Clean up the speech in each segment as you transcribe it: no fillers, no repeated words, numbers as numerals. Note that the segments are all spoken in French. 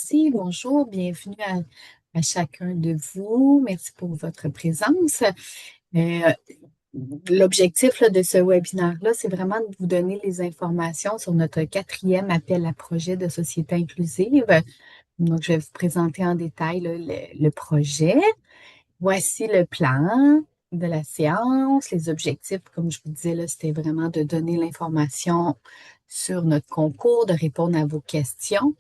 Merci, bonjour, bienvenue à chacun de vous. Merci pour votre présence. Euh, L'objectif là, de ce webinaire-là, c'est vraiment de vous donner les informations sur notre quatrième appel à projet de société inclusive. Donc, je vais vous présenter en détail là, le projet. Voici le plan de la séance. Les objectifs, comme je vous disais, là, c'était vraiment de donner l'information sur notre concours, de répondre à vos questions.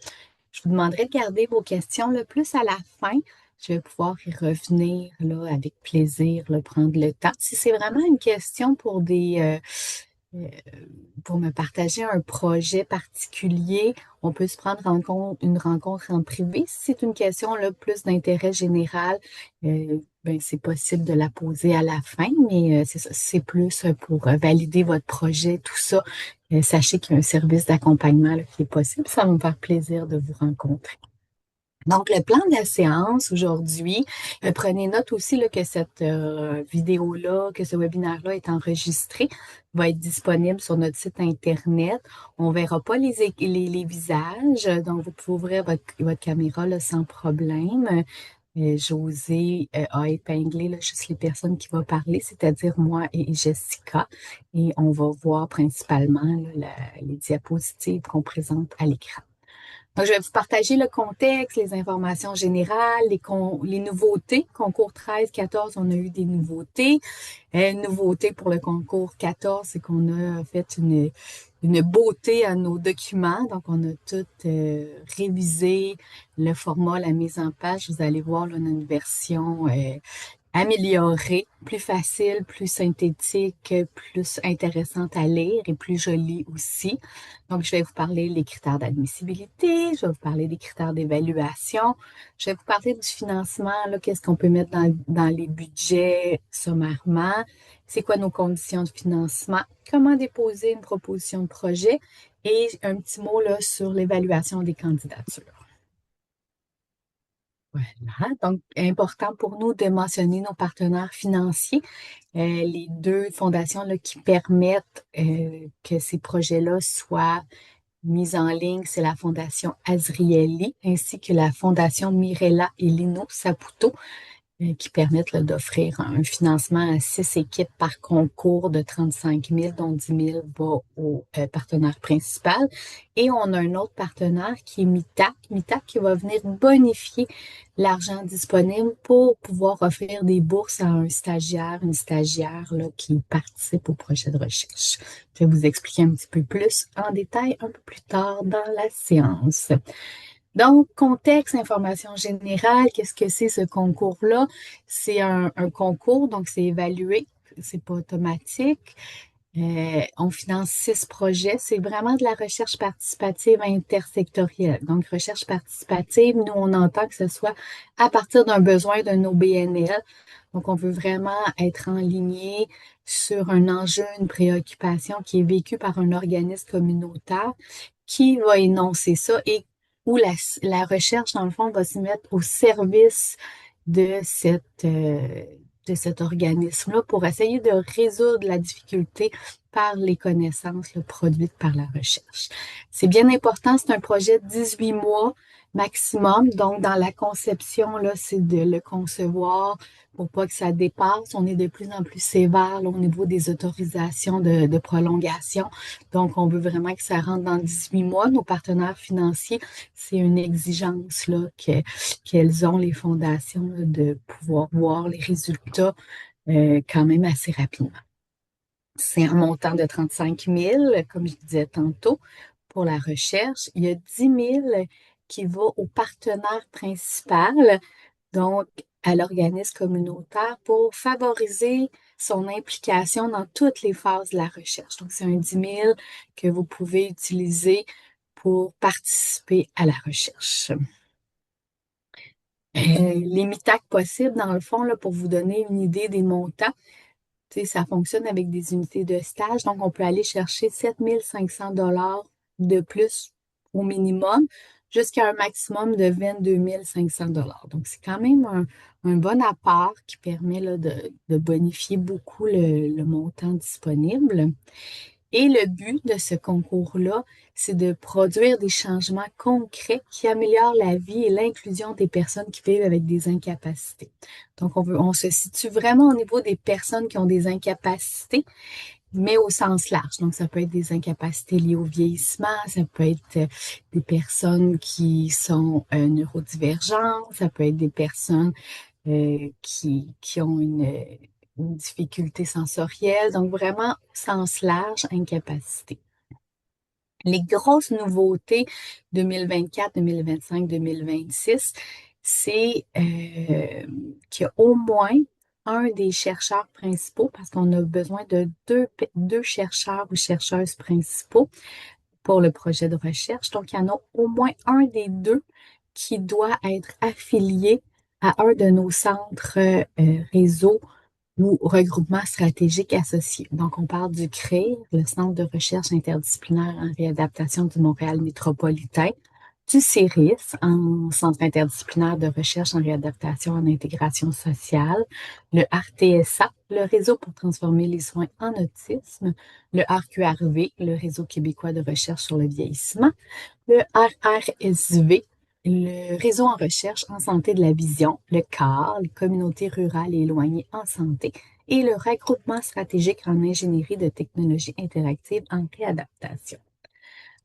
Je vous demanderai de garder vos questions le plus à la fin. Je vais pouvoir y revenir là, avec plaisir, là, prendre le temps. Si c'est vraiment une question euh, pour me partager un projet particulier, on peut se prendre une rencontre en privé. Si c'est une question là, plus d'intérêt général, ben, c'est possible de la poser à la fin, mais c'est ça, c'est plus pour valider votre projet, tout ça. Sachez qu'il y a un service d'accompagnement là, qui est possible. Ça va me faire plaisir de vous rencontrer. Donc, le plan de la séance aujourd'hui, prenez note aussi là, que cette vidéo-là, que ce webinaire-là est enregistré, va être disponible sur notre site Internet. On ne verra pas les visages, donc vous pouvez ouvrir votre caméra là, sans problème. José a épinglé là, juste les personnes qui vont parler, c'est-à-dire moi et Jessica. Et on va voir principalement là, les diapositives qu'on présente à l'écran. Donc, je vais vous partager le contexte, les informations générales, les nouveautés. Concours 13, 14, on a eu des nouveautés. Une nouveauté pour le concours 14, c'est qu'on a fait une beauté à nos documents. Donc, on a tout révisé, le format, la mise en page. Vous allez voir, là, on a une version améliorée, plus facile, plus synthétique, plus intéressante à lire et plus jolie aussi. Donc, je vais vous parler des critères d'admissibilité, je vais vous parler des critères d'évaluation, je vais vous parler du financement, là, qu'est-ce qu'on peut mettre dans les budgets sommairement, c'est quoi nos conditions de financement, comment déposer une proposition de projet et un petit mot là, sur l'évaluation des candidatures. Voilà, donc important pour nous de mentionner nos partenaires financiers, les deux fondations là, qui permettent que ces projets-là soient mis en ligne, c'est la Fondation Azrieli ainsi que la Fondation Mirella et Lino Saputo qui permettent là, d'offrir un financement à 6 équipes par concours de 35 000, dont 10 000 va au partenaire principal. Et on a un autre partenaire qui est MITAC. MITAC qui va venir bonifier l'argent disponible pour pouvoir offrir des bourses à un stagiaire, une stagiaire là, qui participe au projet de recherche. Je vais vous expliquer un petit peu plus en détail un peu plus tard dans la séance. Donc, contexte, information générale, qu'est-ce que c'est ce concours-là? C'est un concours, donc c'est évalué, c'est pas automatique. On finance 6 projets. C'est vraiment de la recherche participative intersectorielle. Donc, recherche participative, nous, on entend que ce soit à partir d'un besoin d'un OBNL. Donc, on veut vraiment être en ligne sur un enjeu, une préoccupation qui est vécue par un organisme communautaire qui va énoncer ça et où la recherche, dans le fond, va se mettre au service de de cet organisme-là pour essayer de résoudre la difficulté par les connaissances là, produites par la recherche. C'est bien important, c'est un projet de 18 mois maximum. Donc, dans la conception, là, c'est de le concevoir pour pas que ça dépasse. On est de plus en plus sévère là, au niveau des autorisations de prolongation. Donc, on veut vraiment que ça rentre dans 18 mois. Nos partenaires financiers, c'est une exigence là, qu'elles ont, les fondations, là, de pouvoir voir les résultats quand même assez rapidement. C'est un montant de 35 000, comme je disais tantôt, pour la recherche. Il y a 10 000 qui va au partenaire principal, donc à l'organisme communautaire, pour favoriser son implication dans toutes les phases de la recherche. Donc, c'est un 10 000 que vous pouvez utiliser pour participer à la recherche. Les MITAC possibles, dans le fond, là, pour vous donner une idée des montants, tu sais, ça fonctionne avec des unités de stage, donc on peut aller chercher 7 500 de plus au minimum jusqu'à un maximum de 22 500 Donc, c'est quand même un bon apport qui permet là, de bonifier beaucoup le montant disponible. Et le but de ce concours-là, c'est de produire des changements concrets qui améliorent la vie et l'inclusion des personnes qui vivent avec des incapacités. Donc, on se situe vraiment au niveau des personnes qui ont des incapacités, mais au sens large. Donc, ça peut être des incapacités liées au vieillissement, ça peut être des personnes qui sont neurodivergentes, ça peut être des personnes qui ont une difficulté sensorielle. Donc, vraiment, au sens large, incapacité. Les grosses nouveautés 2024, 2025, 2026, c'est qu'il y a au moins un des chercheurs principaux, parce qu'on a besoin de deux chercheurs ou chercheuses principaux pour le projet de recherche. Donc, il y en a au moins un des deux qui doit être affilié à un de nos centres réseau ou regroupement stratégique associé. Donc, on parle du CRIR, le Centre de recherche interdisciplinaire en réadaptation du Montréal métropolitain, du CIRIS, en Centre interdisciplinaire de recherche en réadaptation en intégration sociale, le RTSA, le Réseau pour transformer les soins en autisme, le RQRV, le Réseau québécois de recherche sur le vieillissement, le RRSV, le Réseau en recherche en santé de la vision, le CAR, les communautés rurales et éloignées en santé, et le regroupement stratégique en ingénierie de technologies interactives en réadaptation.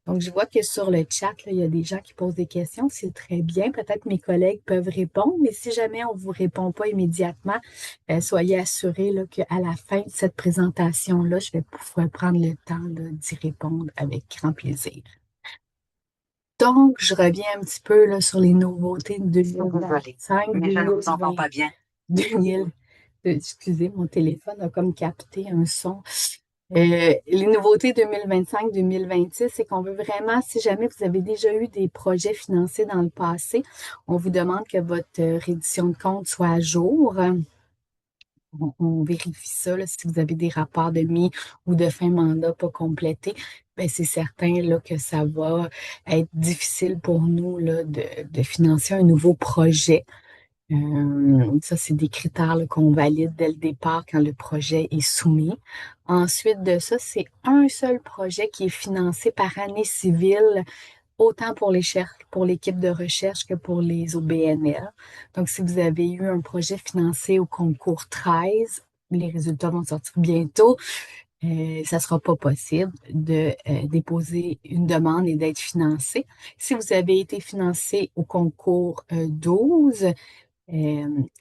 Donc, je vois que sur le chat, là, il y a des gens qui posent des questions. C'est très bien. Peut-être mes collègues peuvent répondre, mais si jamais on ne vous répond pas immédiatement, soyez assurés là, qu'à la fin de cette présentation-là, je vais pouvoir prendre le temps là, d'y répondre avec grand plaisir. Donc, je reviens un petit peu là, sur les nouveautés de 2025, mais je ne vous entends pas bien. 2000, excusez, mon téléphone a comme capté un son. Les nouveautés 2025-2026, c'est qu'on veut vraiment, si jamais vous avez déjà eu des projets financés dans le passé, on vous demande que votre reddition de compte soit à jour. On vérifie ça, là, si vous avez des rapports de mi ou de fin mandat pas complétés, ben c'est certain là, que ça va être difficile pour nous là, de financer un nouveau projet. Ça, c'est des critères là, qu'on valide dès le départ quand le projet est soumis. Ensuite de ça, c'est un seul projet qui est financé par année civile, autant pour l'équipe de recherche que pour les OBNL. Donc, si vous avez eu un projet financé au concours 13, les résultats vont sortir bientôt. Ça sera pas possible de déposer une demande et d'être financé. Si vous avez été financé au concours 12,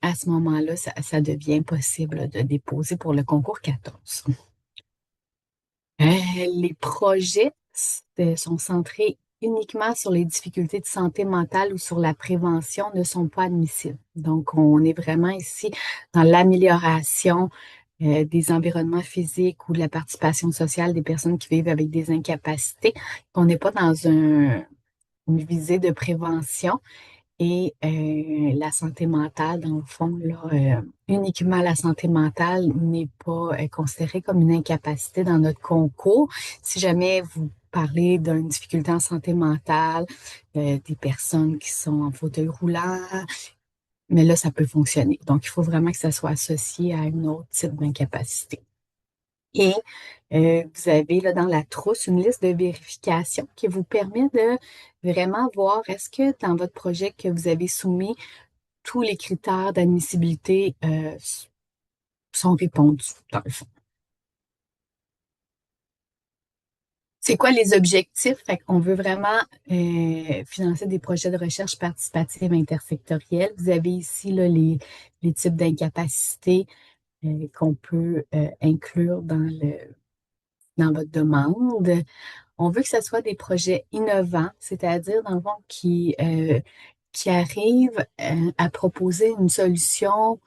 à ce moment-là, ça devient possible de déposer pour le concours 14. Les projets sont centrés uniquement sur les difficultés de santé mentale ou sur la prévention ne sont pas admissibles. Donc, on est vraiment ici dans l'amélioration des environnements physiques ou de la participation sociale des personnes qui vivent avec des incapacités. On n'est pas dans une visée de prévention. Et la santé mentale, dans le fond, là, uniquement la santé mentale n'est pas considérée comme une incapacité dans notre concours. Si jamais vous parlez d'une difficulté en santé mentale, des personnes qui sont en fauteuil roulant, mais là, ça peut fonctionner. Donc, il faut vraiment que ça soit associé à un autre type d'incapacité. Et vous avez là dans la trousse une liste de vérification qui vous permet de vraiment voir est-ce que dans votre projet que vous avez soumis, tous les critères d'admissibilité sont répondus, dans le fond. C'est quoi les objectifs? Fait qu'on veut vraiment financer des projets de recherche participative intersectorielle. Vous avez ici là, les types d'incapacités qu'on peut inclure dans votre demande. On veut que ce soit des projets innovants, c'est-à-dire, dans le fond, qui arrivent à proposer une solution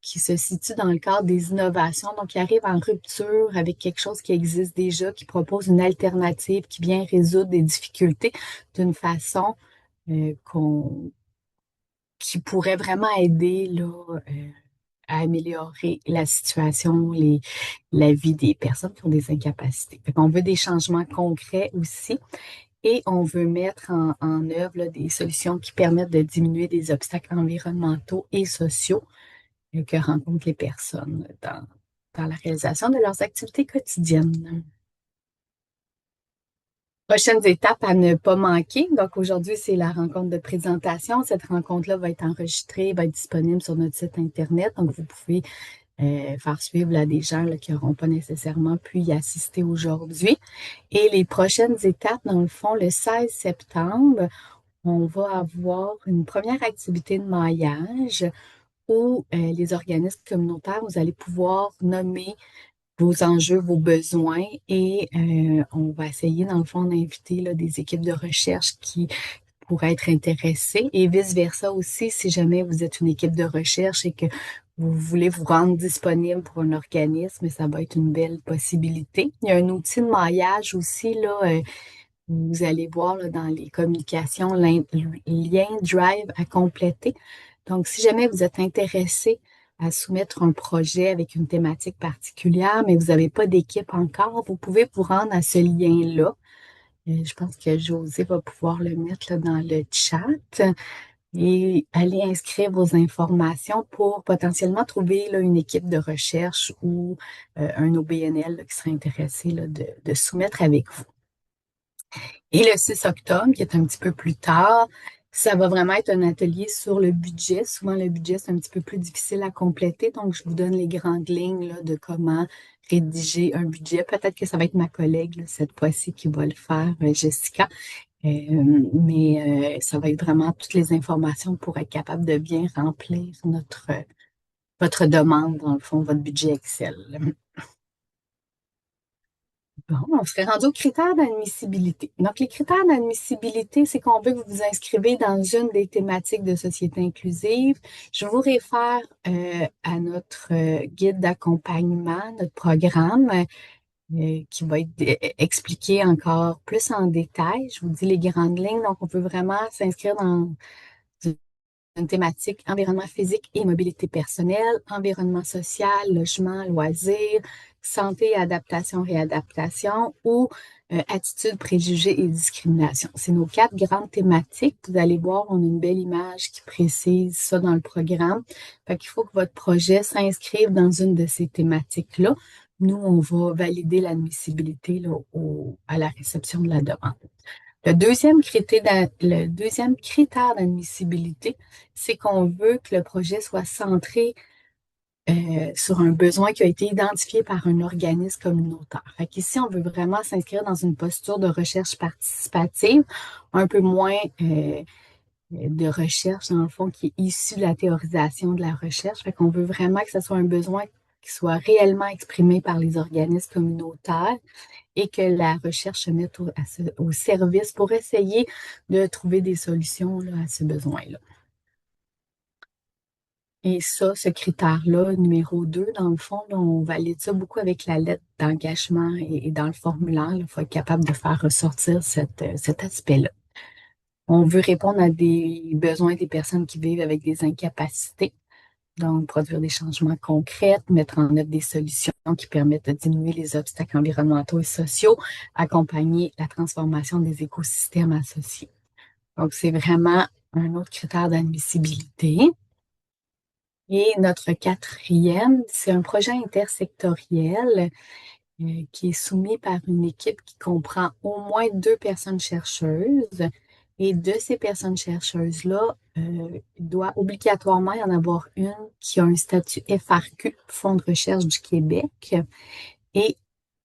qui se situe dans le cadre des innovations, donc qui arrive en rupture avec quelque chose qui existe déjà, qui propose une alternative, qui vient résoudre des difficultés d'une façon qui pourrait vraiment aider là, à améliorer la situation, la vie des personnes qui ont des incapacités. Fait qu'on veut des changements concrets aussi et on veut mettre en œuvre là, des solutions qui permettent de diminuer des obstacles environnementaux et sociaux que rencontrent les personnes dans la réalisation de leurs activités quotidiennes. Prochaines étapes à ne pas manquer. Donc aujourd'hui, c'est la rencontre de présentation. Cette rencontre-là va être enregistrée, va être disponible sur notre site Internet. Donc vous pouvez faire suivre là, des gens là, qui n'auront pas nécessairement pu y assister aujourd'hui. Et les prochaines étapes, dans le fond, le 16 septembre, on va avoir une première activité de maillage où les organismes communautaires, vous allez pouvoir nommer vos enjeux, vos besoins et on va essayer, dans le fond, d'inviter là, des équipes de recherche qui pourraient être intéressées et vice-versa aussi, si jamais vous êtes une équipe de recherche et que vous voulez vous rendre disponible pour un organisme, ça va être une belle possibilité. Il y a un outil de maillage aussi, là, vous allez voir là, dans les communications, lien Drive à compléter. Donc, si jamais vous êtes intéressé à soumettre un projet avec une thématique particulière, mais vous n'avez pas d'équipe encore, vous pouvez vous rendre à ce lien-là. Je pense que José va pouvoir le mettre là, dans le chat et aller inscrire vos informations pour potentiellement trouver là, une équipe de recherche ou un OBNL là, qui serait intéressé là, de soumettre avec vous. Et le 6 octobre, qui est un petit peu plus tard, ça va vraiment être un atelier sur le budget. Souvent, le budget, c'est un petit peu plus difficile à compléter. Donc, je vous donne les grandes lignes là, de comment rédiger un budget. Peut-être que ça va être ma collègue là, cette fois-ci qui va le faire, Jessica. Mais ça va être vraiment toutes les informations pour être capable de bien remplir votre demande, dans le fond, votre budget Excel. Bon, on serait rendu aux critères d'admissibilité. Donc, les critères d'admissibilité, c'est qu'on veut que vous vous inscrivez dans une des thématiques de société inclusive. Je vous réfère à notre guide d'accompagnement, notre programme, qui va être expliqué encore plus en détail. Je vous dis les grandes lignes. Donc, on peut vraiment s'inscrire dans une thématique environnement physique et mobilité personnelle, environnement social, logement, loisirs, santé, adaptation, réadaptation ou attitude, préjugés et discrimination. C'est nos 4 grandes thématiques. Vous allez voir, on a une belle image qui précise ça dans le programme. Fait qu'il faut que votre projet s'inscrive dans une de ces thématiques-là. Nous, on va valider l'admissibilité là, à la réception de la demande. Le deuxième critère d'admissibilité, c'est qu'on veut que le projet soit centré sur un besoin qui a été identifié par un organisme communautaire. Fait qu'ici, on veut vraiment s'inscrire dans une posture de recherche participative, un peu moins de recherche, dans le fond, qui est issue de la théorisation de la recherche. Fait qu'on veut vraiment que ce soit un besoin qui soit réellement exprimé par les organismes communautaires et que la recherche se mette au service pour essayer de trouver des solutions là, à ce besoin-là. Et ça, ce critère-là, numéro 2, dans le fond, là, on valide ça beaucoup avec la lettre d'engagement et dans le formulaire. Il faut être capable de faire ressortir cet aspect-là. On veut répondre à des besoins des personnes qui vivent avec des incapacités. Donc, produire des changements concrets, mettre en œuvre des solutions qui permettent de diminuer les obstacles environnementaux et sociaux, accompagner la transformation des écosystèmes associés. Donc, c'est vraiment un autre critère d'admissibilité. Et notre quatrième, c'est un projet intersectoriel qui est soumis par une équipe qui comprend au moins 2 personnes chercheuses. Et de ces personnes chercheuses-là, il doit obligatoirement y en avoir une qui a un statut FRQ, Fonds de recherche du Québec, et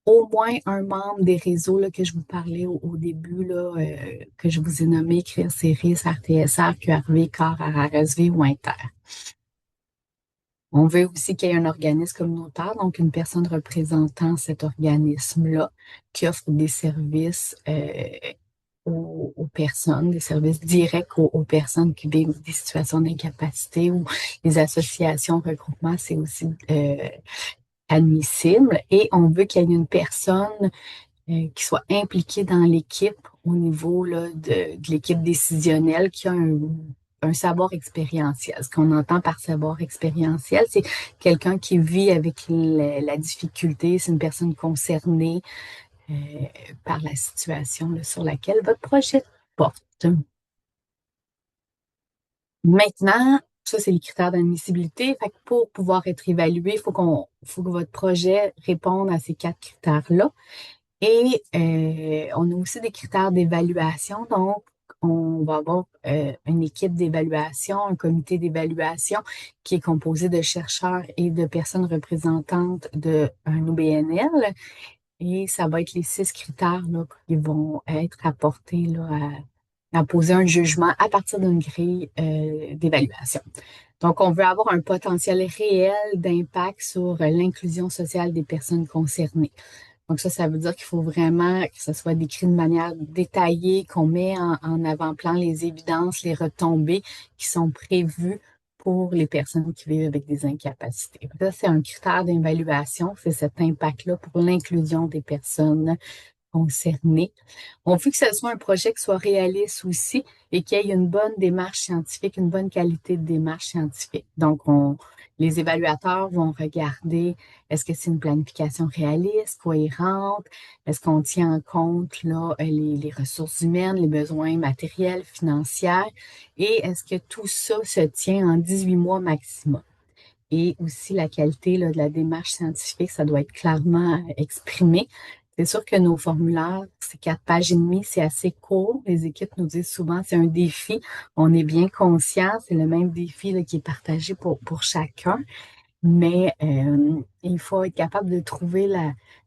au moins un membre des réseaux là, que je vous parlais au début, là, que je vous ai nommé, CRIR, CERIS, RTSR, QRV, CAR, RRSV ou Inter. On veut aussi qu'il y ait un organisme communautaire, donc une personne représentant cet organisme-là qui offre des services aux personnes, des services directs aux personnes qui vivent des situations d'incapacité ou les associations, regroupements, c'est aussi admissible. Et on veut qu'il y ait une personne qui soit impliquée dans l'équipe au niveau là, de l'équipe décisionnelle qui a un savoir expérientiel. Ce qu'on entend par savoir expérientiel, c'est quelqu'un qui vit avec la difficulté, c'est une personne concernée euh, par la situation là, sur laquelle votre projet porte. Maintenant, Ça, c'est les critères d'admissibilité. Fait que pour pouvoir être évalué, faut que votre projet réponde à ces quatre critères-là. Et on a aussi des critères d'évaluation. Donc, on va avoir une équipe d'évaluation, un comité d'évaluation qui est composé de chercheurs et de personnes représentantes d'un OBNL. Et ça va être les 6 critères là, qui vont être apportés là, à poser un jugement à partir d'une grille d'évaluation. Donc, on veut avoir un potentiel réel d'impact sur l'inclusion sociale des personnes concernées. Donc ça veut dire qu'il faut vraiment que ce soit décrit de manière détaillée, qu'on met en avant-plan les évidences, les retombées qui sont prévues pour les personnes qui vivent avec des incapacités. Ça, c'est un critère d'évaluation, c'est cet impact-là pour l'inclusion des personnes concernées. On veut que ce soit un projet qui soit réaliste aussi et qu'il y ait une bonne démarche scientifique, une bonne qualité de démarche scientifique. Donc, les évaluateurs vont regarder est-ce que c'est une planification réaliste, cohérente, est-ce qu'on tient en compte là, les ressources humaines, les besoins matériels, financiers, et est-ce que tout ça se tient en 18 mois maximum. Et aussi la qualité là, de la démarche scientifique, ça doit être clairement exprimé. C'est sûr que nos formulaires, c'est 4 pages et demie, c'est assez court. Les équipes nous disent souvent c'est un défi. On est bien conscient, c'est le même défi là, qui est partagé pour chacun. Mais il faut être capable de trouver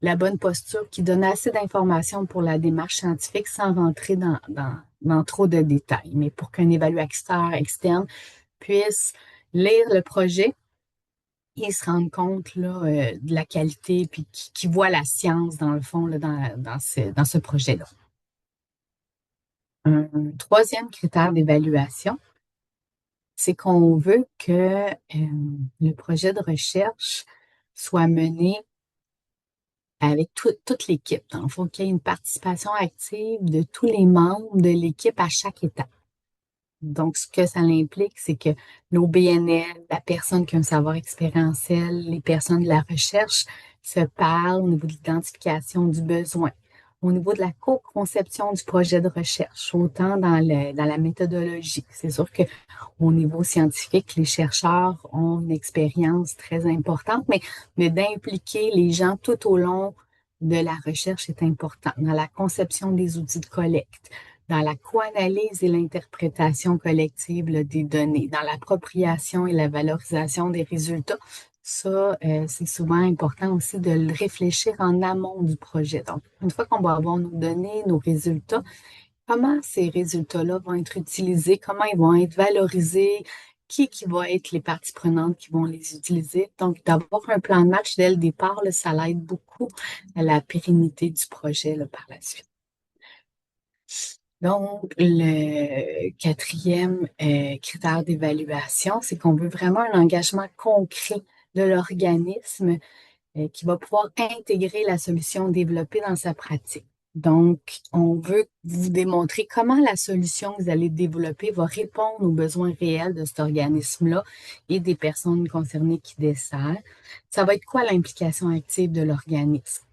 la bonne posture qui donne assez d'informations pour la démarche scientifique sans rentrer dans trop de détails. Mais pour qu'un évaluateur externe puisse lire le projet, ils se rendent compte là, de la qualité, puis qui voient la science, dans le fond, là, dans ce projet-là. Un troisième critère d'évaluation, c'est qu'on veut que le projet de recherche soit mené avec toute l'équipe. Dans le fond, qu'il y ait une participation active de tous les membres de l'équipe à chaque étape. Donc, ce que ça implique, c'est que l'OBNL, la personne qui a un savoir expérientiel, les personnes de la recherche se parlent au niveau de l'identification du besoin, au niveau de la co-conception du projet de recherche, autant dans la méthodologie. C'est sûr qu'au niveau scientifique, les chercheurs ont une expérience très importante, mais d'impliquer les gens tout au long de la recherche est important, dans la conception des outils de collecte, dans la co-analyse et l'interprétation collective là, des données, dans l'appropriation et la valorisation des résultats. Ça, c'est souvent important aussi de le réfléchir en amont du projet. Donc, une fois qu'on va avoir nos données, nos résultats, comment ces résultats-là vont être utilisés, comment ils vont être valorisés, qui va être les parties prenantes qui vont les utiliser. Donc, d'avoir un plan de match dès le départ, là, ça l'aide beaucoup à la pérennité du projet là, par la suite. Donc, le quatrième critère d'évaluation, c'est qu'on veut vraiment un engagement concret de l'organisme qui va pouvoir intégrer la solution développée dans sa pratique. Donc, on veut vous démontrer comment la solution que vous allez développer va répondre aux besoins réels de cet organisme-là et des personnes concernées qui desservent. Ça va être quoi l'implication active de l'organisme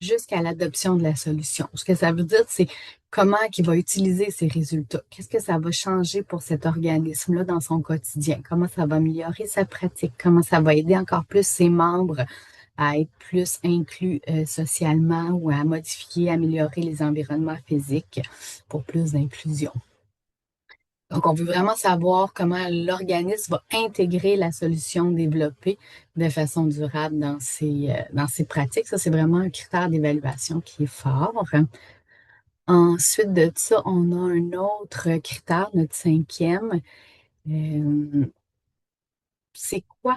jusqu'à l'adoption de la solution? Ce que ça veut dire, c'est comment il va utiliser ces résultats. Qu'est-ce que ça va changer pour cet organisme-là dans son quotidien? Comment ça va améliorer sa pratique? Comment ça va aider encore plus ses membres à être plus inclus socialement ou à modifier, améliorer les environnements physiques pour plus d'inclusion. Donc, on veut vraiment savoir comment l'organisme va intégrer la solution développée de façon durable dans ses pratiques. Ça, c'est vraiment un critère d'évaluation qui est fort. Ensuite de ça, on a un autre critère, notre cinquième. Euh, c'est quoi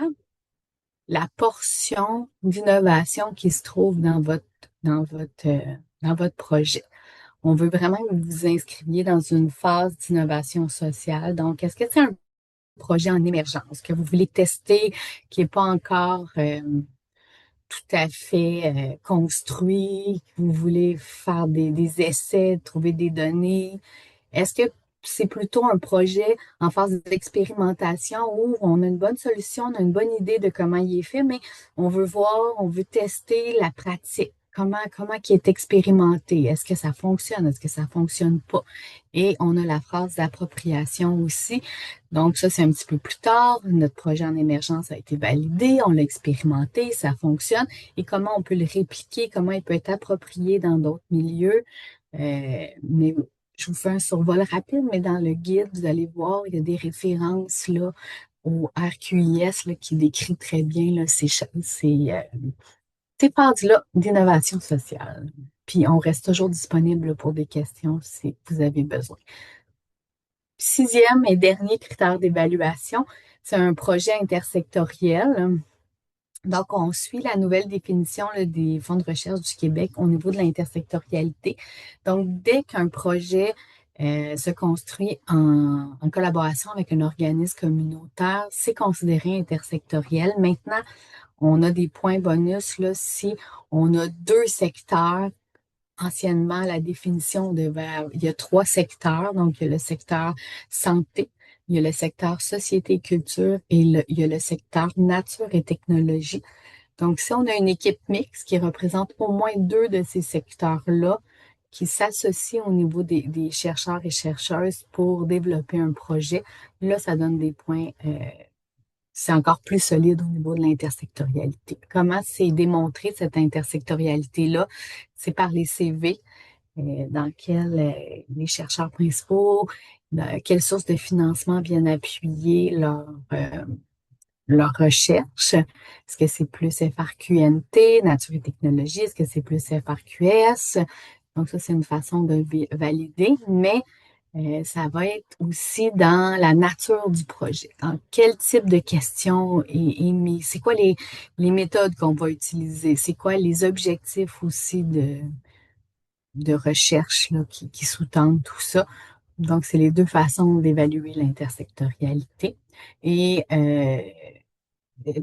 la portion d'innovation qui se trouve dans votre projet? On veut vraiment que vous vous inscriviez dans une phase d'innovation sociale. Donc, est-ce que c'est un projet en émergence que vous voulez tester, qui n'est pas encore tout à fait construit, que vous voulez faire des essais, trouver des données? Est-ce que c'est plutôt un projet en phase d'expérimentation où on a une bonne solution, on a une bonne idée de comment il est fait, mais on veut voir, on veut tester la pratique. comment qui est expérimenté? Est-ce que ça fonctionne? Est-ce que ça fonctionne pas? Et on a la phase d'appropriation aussi. Donc, ça, c'est un petit peu plus tard. Notre projet en émergence a été validé, on l'a expérimenté, ça fonctionne. Et comment on peut le répliquer? Comment il peut être approprié dans d'autres milieux? Mais je vous fais un survol rapide, mais dans le guide, vous allez voir, il y a des références là, au RQIS là, qui décrit très bien là, ces phases-là d'innovation sociale. Puis on reste toujours disponible pour des questions si vous avez besoin. Sixième et dernier critère d'évaluation, c'est un projet intersectoriel. Donc, on suit la nouvelle définition là, des fonds de recherche du Québec au niveau de l'intersectorialité. Donc, dès qu'un projet se construit en collaboration avec un organisme communautaire, c'est considéré intersectoriel. Maintenant, on a des points bonus là, si on a deux secteurs. Anciennement, la définition il y a trois secteurs. Donc, il y a le secteur santé, il y a le secteur société et culture et il y a le secteur nature et technologie. Donc, si on a une équipe mixte qui représente au moins deux de ces secteurs-là, qui s'associent au niveau des chercheurs et chercheuses pour développer un projet, là, ça donne des points, c'est encore plus solide au niveau de l'intersectorialité. Comment c'est démontré cette intersectorialité-là? C'est par les CV, dans lesquels les chercheurs principaux, quelles sources de financement viennent appuyer leur recherche. Est-ce que c'est plus FRQNT, Nature et Technologie? Est-ce que c'est plus FRQS? Donc, ça, c'est une façon de valider, mais ça va être aussi dans la nature du projet. Dans quel type de questions est mis? C'est quoi les méthodes qu'on va utiliser? C'est quoi les objectifs aussi de recherche là, qui sous-tendent tout ça? Donc, c'est les deux façons d'évaluer l'intersectorialité. Et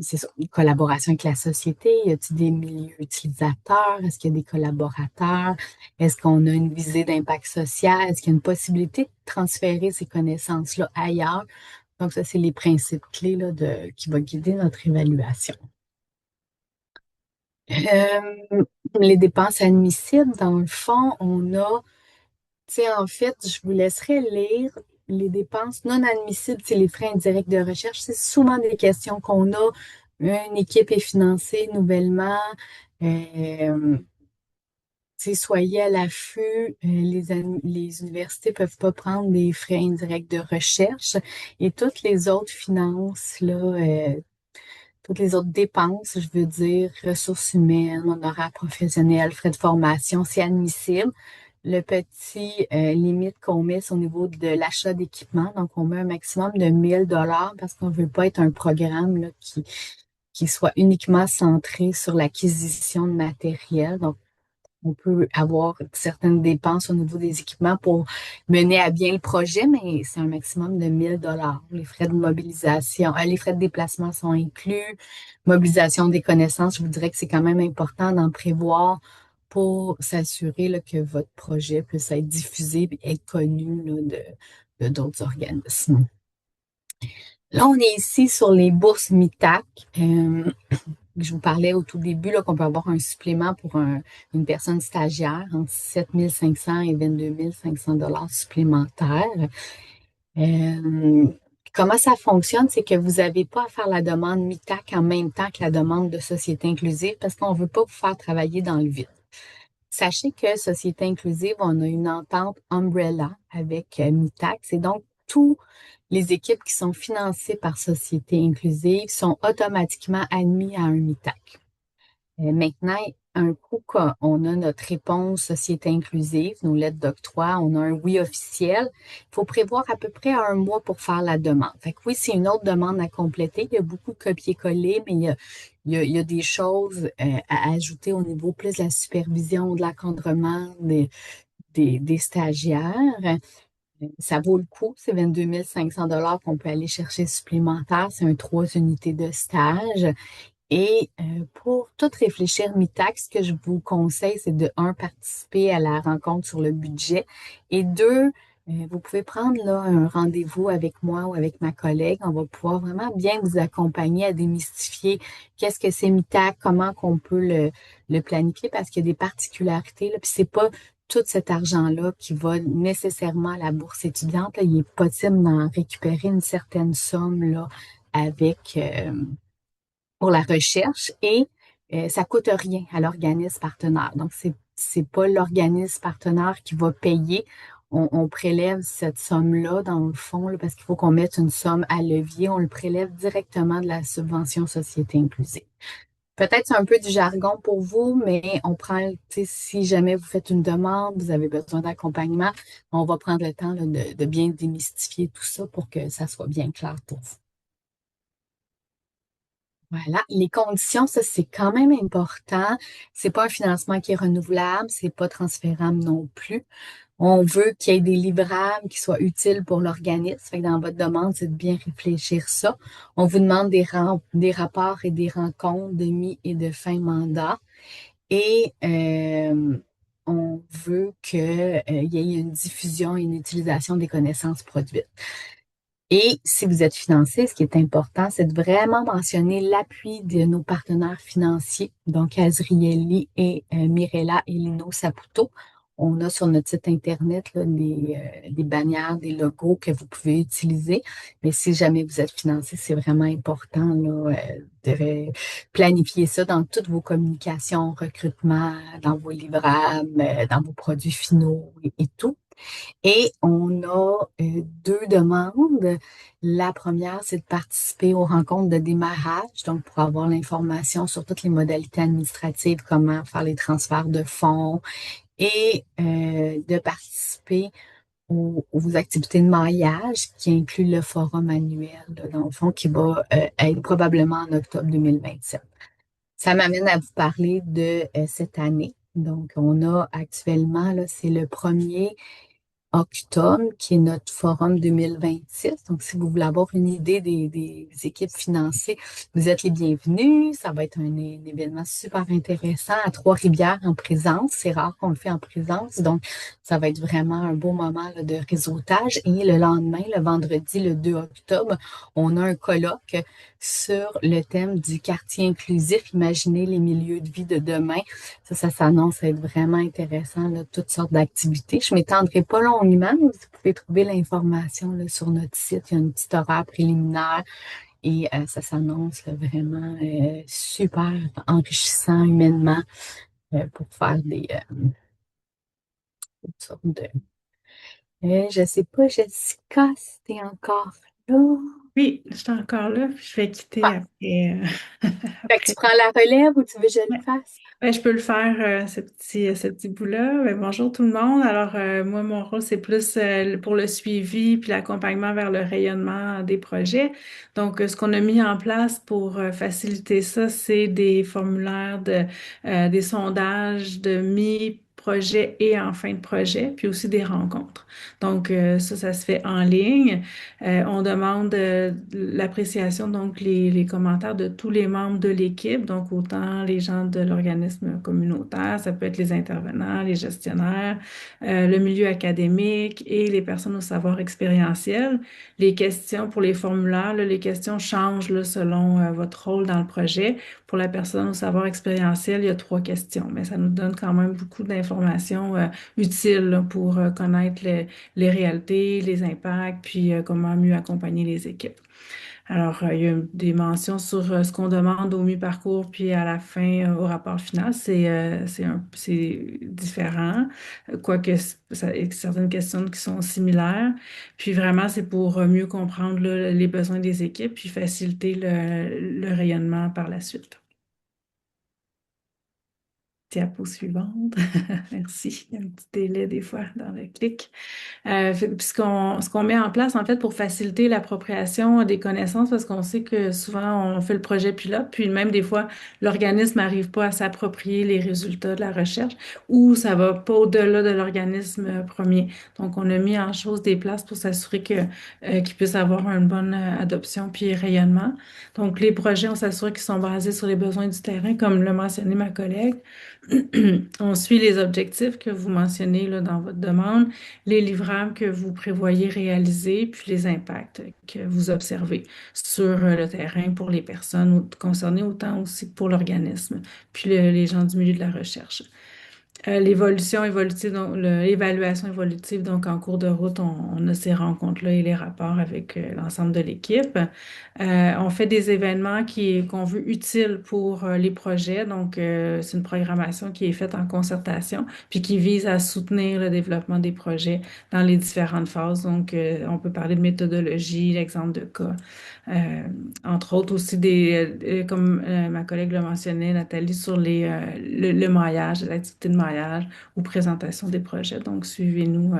c'est ça, une collaboration avec la société. Y a-t-il des milieux utilisateurs? Est-ce qu'il y a des collaborateurs? Est-ce qu'on a une visée d'impact social? Est-ce qu'il y a une possibilité de transférer ces connaissances-là ailleurs? Donc, ça, c'est les principes clés là, qui vont guider notre évaluation. Les dépenses admissibles, dans le fond, on a, tu sais, en fait, je vous laisserai lire les dépenses non admissibles, c'est les frais indirects de recherche. C'est souvent des questions qu'on a. Une équipe est financée nouvellement. Euh, soyez à l'affût. Les universités peuvent pas prendre des frais indirects de recherche et toutes les autres finances, là, toutes les autres dépenses, je veux dire, ressources humaines, honoraires professionnels, frais de formation, c'est admissible. Le petit limite qu'on met, c'est au niveau de l'achat d'équipement. Donc, on met un maximum de 1 000 $ parce qu'on veut pas être un programme là, qui soit uniquement centré sur l'acquisition de matériel. Donc, on peut avoir certaines dépenses au niveau des équipements pour mener à bien le projet, mais c'est un maximum de 1 000 $. Les frais de mobilisation, les frais de déplacement sont inclus. Mobilisation des connaissances, je vous dirais que c'est quand même important d'en prévoir pour s'assurer là, que votre projet puisse être diffusé et être connu là, de d'autres organismes. Là, on est ici sur les bourses MITAC. Je vous parlais au tout début là, qu'on peut avoir un supplément pour une personne stagiaire entre 7 500 et 22 500 $ supplémentaires. Euh, Comment ça fonctionne? C'est que vous n'avez pas à faire la demande MITAC en même temps que la demande de société inclusive parce qu'on ne veut pas vous faire travailler dans le vide. Sachez que Société inclusive, on a une entente umbrella avec MITAC. C'est donc tous les équipes qui sont financées par Société inclusive sont automatiquement admis à un MITAC. Maintenant, un coup qu'on a notre réponse Société inclusive, nos lettres d'octroi, on a un oui officiel, il faut prévoir à peu près 1 mois pour faire la demande. Fait que oui, c'est une autre demande à compléter. Il y a beaucoup de copier-coller, mais il y a des choses à ajouter au niveau plus de la supervision, de l'encadrement des stagiaires. Ça vaut le coup, c'est 22 500 $ qu'on peut aller chercher supplémentaire. C'est 3 unités de stage. Et pour tout réfléchir mi-taxe, ce que je vous conseille, c'est de, un, participer à la rencontre sur le budget et deux, Vous pouvez prendre là, un rendez-vous avec moi ou avec ma collègue. On va pouvoir vraiment bien vous accompagner à démystifier qu'est-ce que c'est MITAC, comment qu'on peut le planifier parce qu'il y a des particularités, là, puis c'est pas tout cet argent-là qui va nécessairement à la bourse étudiante, là. Il est possible d'en récupérer une certaine somme là, avec pour la recherche et ça coûte rien à l'organisme partenaire. Donc, c'est pas l'organisme partenaire qui va payer. On prélève cette somme-là dans le fond là, parce qu'il faut qu'on mette une somme à levier. On le prélève directement de la subvention société inclusive. Peut-être c'est un peu du jargon pour vous, mais on prend, tu sais, si jamais vous faites une demande, vous avez besoin d'accompagnement, on va prendre le temps là, de bien démystifier tout ça pour que ça soit bien clair pour vous. Voilà, les conditions, ça c'est quand même important. C'est pas un financement qui est renouvelable, c'est pas transférable non plus. On veut qu'il y ait des livrables qui soient utiles pour l'organisme. Fait que dans votre demande, c'est de bien réfléchir ça. On vous demande des rapports et des rencontres de mi et de fin mandat. Et on veut qu'il y ait une diffusion et une utilisation des connaissances produites. Et si vous êtes financé, ce qui est important, c'est de vraiment mentionner l'appui de nos partenaires financiers, donc Azrieli et Mirella et Lino Saputo. On a sur notre site Internet là, des bannières, des logos que vous pouvez utiliser. Mais si jamais vous êtes financé, c'est vraiment important là, de planifier ça dans toutes vos communications, recrutement, dans vos livrables, dans vos produits finaux et tout. Et on a deux demandes. La première, c'est de participer aux rencontres de démarrage, donc pour avoir l'information sur toutes les modalités administratives, comment faire les transferts de fonds et de participer aux activités de maillage qui incluent le forum annuel, là, dans le fond, qui va être probablement en octobre 2027. Ça m'amène à vous parler de cette année. Donc, on a actuellement, là, c'est le premier octobre, qui est notre forum 2026. Donc, si vous voulez avoir une idée des équipes financées, vous êtes les bienvenus. Ça va être un événement super intéressant à Trois-Rivières en présence. C'est rare qu'on le fait en présence. Donc, ça va être vraiment un beau moment là, de réseautage. Et le lendemain, le vendredi, le 2 octobre, on a un colloque sur le thème du quartier inclusif. Imaginez les milieux de vie de demain. Ça s'annonce être vraiment intéressant, là, toutes sortes d'activités. Je m'étendrai pas longuement, mais vous pouvez trouver l'information là, sur notre site. Il y a une petite horaire préliminaire et ça s'annonce là, vraiment super enrichissant humainement pour faire toutes sortes de... je sais pas, Jessica, si t'es encore là. Oui, je suis encore là, puis je vais quitter Bon, après. fait que tu Après. prends la relève ou tu veux que je le Ouais. fasse? Ouais, je peux le faire, ce petit bout-là. Ben, bonjour tout le monde. Alors, moi, mon rôle, c'est plus pour le suivi puis l'accompagnement vers le rayonnement des projets. Donc, ce qu'on a mis en place pour faciliter ça, c'est des formulaires des sondages de mi-projet et en fin de projet, puis aussi des rencontres. Donc, ça se fait en ligne. On demande l'appréciation, donc les commentaires de tous les membres de l'équipe, donc autant les gens de l'organisme communautaire, ça peut être les intervenants, les gestionnaires, le milieu académique et les personnes au savoir expérientiel. Les questions pour les formulaires, là, les questions changent là, selon votre rôle dans le projet. Pour la personne au savoir expérientiel, il y a trois questions, mais ça nous donne quand même beaucoup d'informations utiles là, pour connaître les réalités, les impacts, puis comment mieux accompagner les équipes. Alors, il y a des mentions sur ce qu'on demande au mi-parcours, puis à la fin, au rapport final. C'est différent, quoique ça, il y a certaines questions qui sont similaires. Puis vraiment, c'est pour mieux comprendre là, les besoins des équipes, puis faciliter le rayonnement par la suite. Diapo suivante. Merci. Il y a un petit délai des fois dans le clic. Puis ce qu'on met en place, en fait, pour faciliter l'appropriation des connaissances, parce qu'on sait que souvent, on fait le projet pilote, puis même des fois, l'organisme n'arrive pas à s'approprier les résultats de la recherche ou ça va pas au-delà de l'organisme premier. Donc, on a mis en chose des places pour s'assurer qu'ils puissent avoir une bonne adoption puis rayonnement. Donc, les projets, on s'assure qu'ils sont basés sur les besoins du terrain, comme l'a mentionné ma collègue. On suit les objectifs que vous mentionnez là, dans votre demande, les livrables que vous prévoyez réaliser, puis les impacts que vous observez sur le terrain pour les personnes concernées, autant aussi que pour l'organisme, puis les gens du milieu de la recherche. L'évolution évolutive, donc l'évaluation évolutive, donc en cours de route, on a ces rencontres-là et les rapports avec l'ensemble de l'équipe. On fait des événements qu'on veut utiles pour les projets, donc c'est une programmation qui est faite en concertation, puis qui vise à soutenir le développement des projets dans les différentes phases. Donc, on peut parler de méthodologie, l'exemple de cas. Euh, Entre autres aussi comme ma collègue le mentionnait, Nathalie, sur le maillage, l'activité de maillage ou présentation des projets. Donc, suivez-nous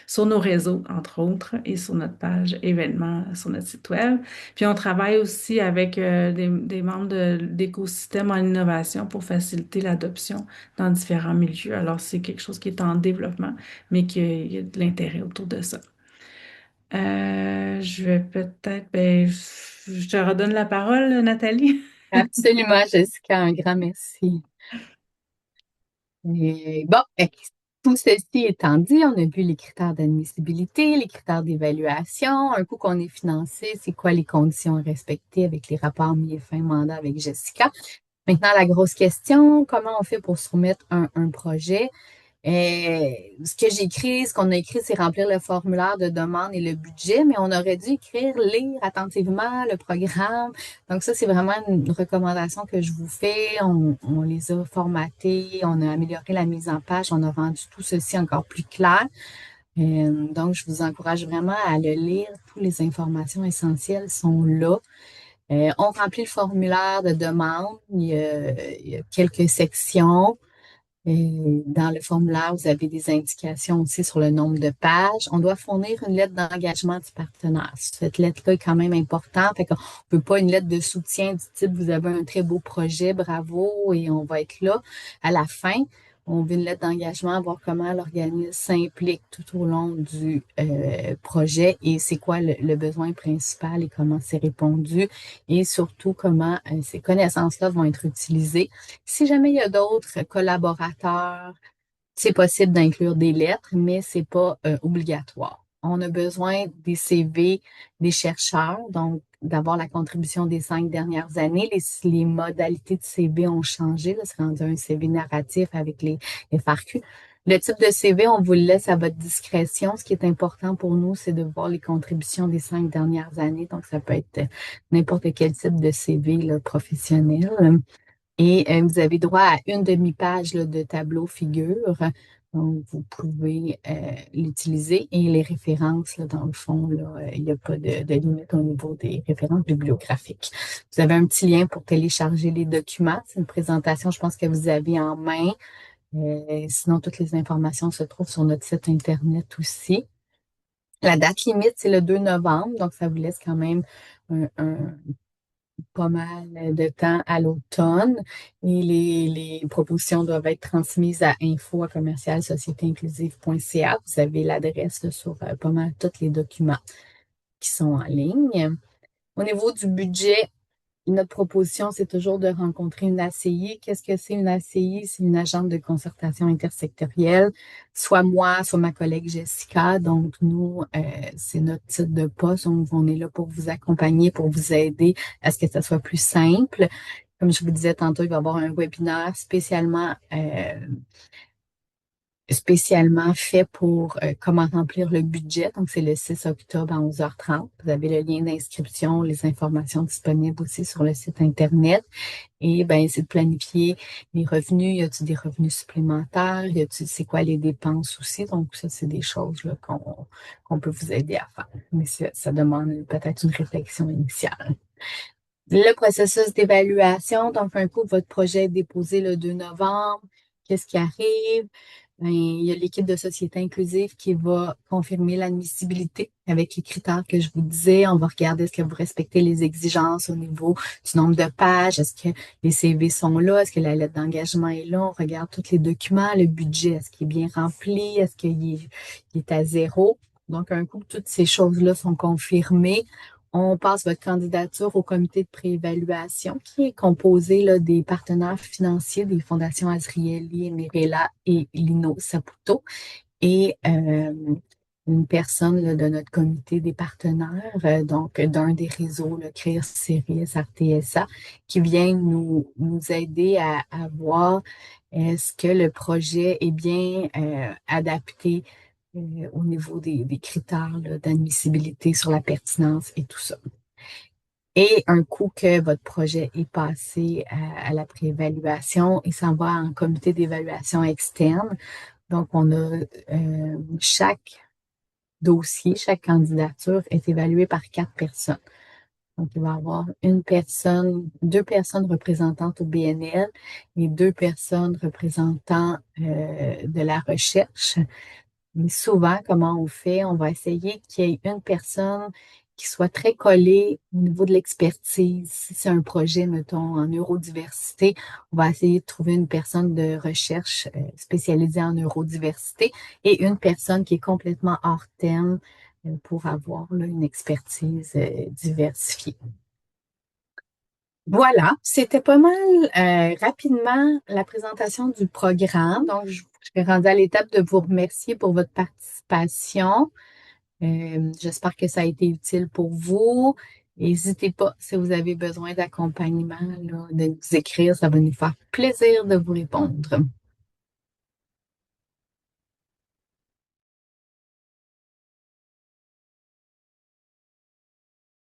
sur nos réseaux, entre autres, et sur notre page événements sur notre site web. Puis, on travaille aussi avec des membres d'écosystèmes en innovation pour faciliter l'adoption dans différents milieux. Alors, c'est quelque chose qui est en développement, mais qu'il y a de l'intérêt autour de ça. Je vais peut-être, je te redonne la parole, Nathalie. Absolument, Jessica, un grand merci. Et bon, tout ceci étant dit, on a vu les critères d'admissibilité, les critères d'évaluation. Un coup qu'on est financé, c'est quoi les conditions à respecter avec les rapports mis et fin mandat avec Jessica. Maintenant, la grosse question, comment on fait pour soumettre un projet? Ce que j'écris, ce qu'on a écrit, c'est remplir le formulaire de demande et le budget, mais on aurait dû écrire, lire attentivement le programme. Donc ça, c'est vraiment une recommandation que je vous fais. On les a formatés, on a amélioré la mise en page, on a rendu tout ceci encore plus clair. Donc, je vous encourage vraiment à le lire. Toutes les informations essentielles sont là. On remplit le formulaire de demande. Il y a quelques sections. Et dans le formulaire, vous avez des indications aussi sur le nombre de pages. On doit fournir une lettre d'engagement du partenaire. Cette lettre-là est quand même importante. Fait qu'on ne veut pas une lettre de soutien du type vous avez un très beau projet, bravo, et on va être là. À la fin, on veut une lettre d'engagement, voir comment l'organisme s'implique tout au long du projet et c'est quoi le besoin principal et comment c'est répondu et surtout comment ces connaissances-là vont être utilisées. Si jamais il y a d'autres collaborateurs, c'est possible d'inclure des lettres, mais c'est pas obligatoire. On a besoin des CV des chercheurs, donc d'avoir la contribution des 5 dernières années. Les modalités de CV ont changé. Là, c'est rendu un CV narratif avec les FARQ. Le type de CV, on vous le laisse à votre discrétion. Ce qui est important pour nous, c'est de voir les contributions des 5 dernières années. Donc, ça peut être n'importe quel type de CV là, professionnel. Et vous avez droit à une demi-page là, de tableau figure. Donc, vous pouvez l'utiliser. Et les références, là, dans le fond, là, il n'y a pas de limite au niveau des références bibliographiques. Vous avez un petit lien pour télécharger les documents. C'est une présentation, je pense que vous avez en main. Sinon, toutes les informations se trouvent sur notre site Internet aussi. La date limite, c'est le 2 novembre, donc ça vous laisse quand même un pas mal de temps à l'automne et les propositions doivent être transmises à info@commercialsociétéinclusive.ca. Vous avez l'adresse là, sur pas mal tous les documents qui sont en ligne. Au niveau du budget, notre proposition, c'est toujours de rencontrer une ACI. Qu'est-ce que c'est une ACI? C'est une agente de concertation intersectorielle, soit moi, soit ma collègue Jessica. Donc, nous, c'est notre titre de poste. Donc, on est là pour vous accompagner, pour vous aider à ce que ça soit plus simple. Comme je vous disais tantôt, il va y avoir un webinaire spécialement fait pour comment remplir le budget. Donc, c'est le 6 octobre à 11h30. Vous avez le lien d'inscription, les informations disponibles aussi sur le site Internet. Et ben, c'est de planifier les revenus. Y a-t-il des revenus supplémentaires? Y a-t-il, c'est quoi les dépenses aussi? Donc, ça, c'est des choses là, qu'on peut vous aider à faire. Mais ça demande peut-être une réflexion initiale. Le processus d'évaluation, donc un coup, votre projet est déposé le 2 novembre. Qu'est-ce qui arrive? Ben, il y a l'équipe de société inclusive qui va confirmer l'admissibilité avec les critères que je vous disais. On va regarder est-ce que vous respectez les exigences au niveau du nombre de pages, est-ce que les CV sont là, est-ce que la lettre d'engagement est là. On regarde tous les documents, le budget, est-ce qu'il est bien rempli, est-ce qu'il est à zéro. Donc, un coup, toutes ces choses-là sont confirmées. On passe votre candidature au comité de préévaluation qui est composé là, des partenaires financiers des fondations Azrieli, Mirella et Lino Saputo et une personne là, de notre comité des partenaires, donc d'un des réseaux, le CRIR, CIRIS, RTSA, qui vient nous aider à voir est-ce que le projet est bien adapté au niveau des critères là, d'admissibilité sur la pertinence et tout ça. Et un coup que votre projet est passé à la préévaluation, il s'en va en comité d'évaluation externe. Donc, on a chaque dossier, chaque candidature est évaluée par 4 personnes. Donc, il va y avoir une personne, 2 personnes représentantes au BNL et 2 personnes représentant de la recherche. Mais souvent, comment on fait? On va essayer qu'il y ait une personne qui soit très collée au niveau de l'expertise. Si c'est un projet, mettons, en neurodiversité, on va essayer de trouver une personne de recherche spécialisée en neurodiversité et une personne qui est complètement hors thème pour avoir là, une expertise diversifiée. Voilà, c'était pas mal rapidement la présentation du programme. Donc, je suis rendue à l'étape de vous remercier pour votre participation. J'espère que ça a été utile pour vous. N'hésitez pas, si vous avez besoin d'accompagnement, là, de nous écrire. Ça va nous faire plaisir de vous répondre.